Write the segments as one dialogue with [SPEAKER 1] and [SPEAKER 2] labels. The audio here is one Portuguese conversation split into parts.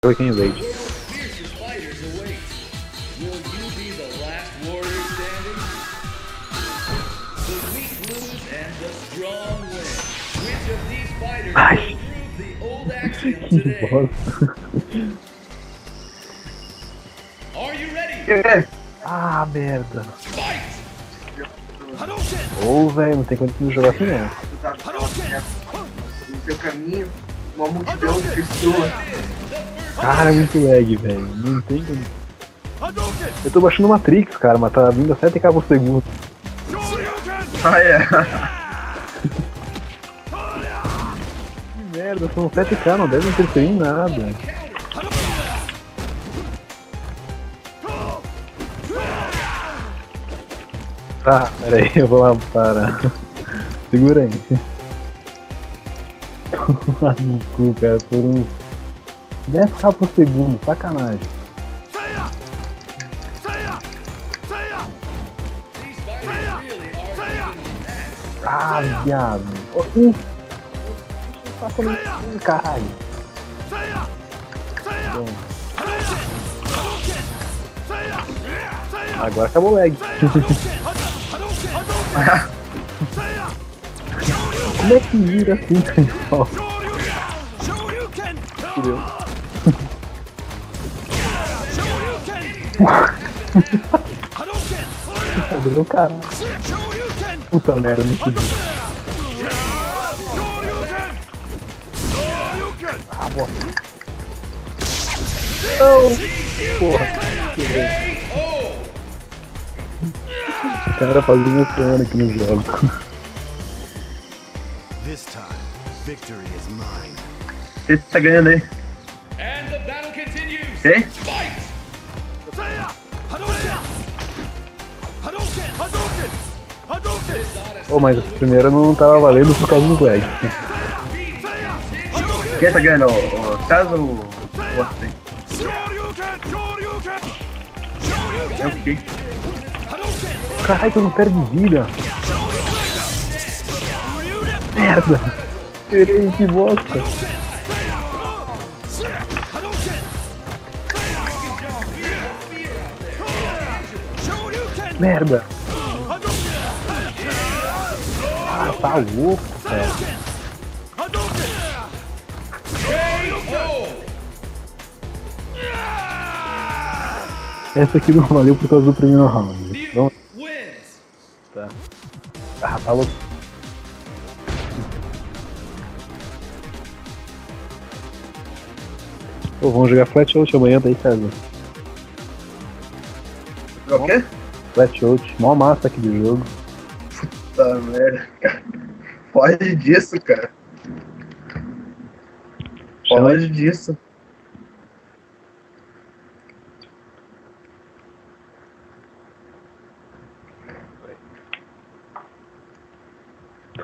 [SPEAKER 1] Quick Invade.
[SPEAKER 2] Fiercest fighters await. Will you be the last warrior standing? The weak lose and the strong win. Which of these fighters will prove the old axiom
[SPEAKER 1] Que
[SPEAKER 2] today?
[SPEAKER 1] bosta.
[SPEAKER 2] Are you ready?
[SPEAKER 1] Ah, merda.
[SPEAKER 2] Fight!
[SPEAKER 1] Ô, velho, não tem condição de jogar assim, não.
[SPEAKER 3] No seu caminho, uma multidão de pessoas.
[SPEAKER 1] Cara, é muito lag, velho. Não tem condição. Eu tô baixando Matrix, cara, mas tá vindo a 7k por segundo.
[SPEAKER 3] Ah, é.
[SPEAKER 1] Que merda, são 7k, não deve interferir em nada. Tá, peraí, eu vou lá para. Segura aí. Tomar no cu, cara, por uns 10k por segundo, sacanagem.
[SPEAKER 2] These fighters really are kicking ass.
[SPEAKER 1] Ah, viado. Tá falando, caralho. Bom. Agora acabou o lag. Como é que vira assim, pessoal? Fudeu. Fudeu, caralho. Puta merda, não fudeu. Ah, bosta. Não! Porra. Cara, fazendo cena aqui no jogo.
[SPEAKER 4] This time, victory is mine.
[SPEAKER 3] Você tá ganhando aí.
[SPEAKER 2] And the battle continues.
[SPEAKER 3] Quem?
[SPEAKER 2] Fight!
[SPEAKER 1] Ô, mas essa primeira não tava valendo por causa do lag.
[SPEAKER 3] Quem tá ganhando? O César ou o Austin? Eu fiquei.
[SPEAKER 1] Caralho, tu não perde vida. Merda. Errei, que bosta. Merda. Ah, tá louco, cara. Essa aqui não valeu por causa do primeiro round. Vamos.
[SPEAKER 2] Wins.
[SPEAKER 1] Tá. Ah, tá louco. Pô, vamos jogar Flat Out amanhã daí, cara.
[SPEAKER 3] O quê?
[SPEAKER 1] Flat Out, mó massa aqui do jogo.
[SPEAKER 3] Puta merda, cara. Foge disso, cara. Foge disso.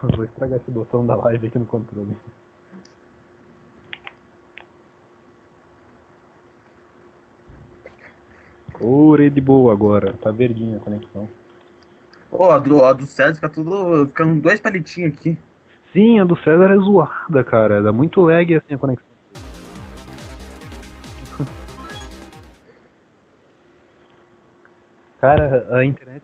[SPEAKER 1] Eu vou estragar esse botão da live aqui no controle. Ore de boa agora, tá verdinha a conexão.
[SPEAKER 3] Pô, a do César fica tudo. Ficando dois palitinhos aqui.
[SPEAKER 1] Sim, a do César é zoada, cara. Dá muito lag assim a conexão. Cara, a internet.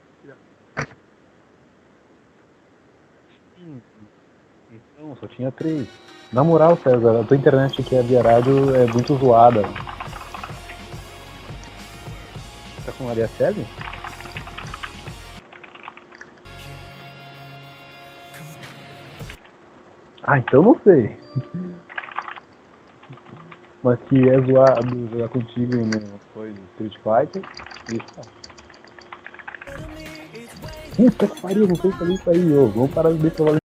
[SPEAKER 1] Então, só tinha 3. Na moral, César, a tua internet aqui é via rádio é muito zoada. Tá com área 7? Ah, então não sei. Mas que é zoado jogar contigo no coisa Street Fighter, isso tá. Puta que pariu, não sei fazer isso aí, ô. Vamos parar de ver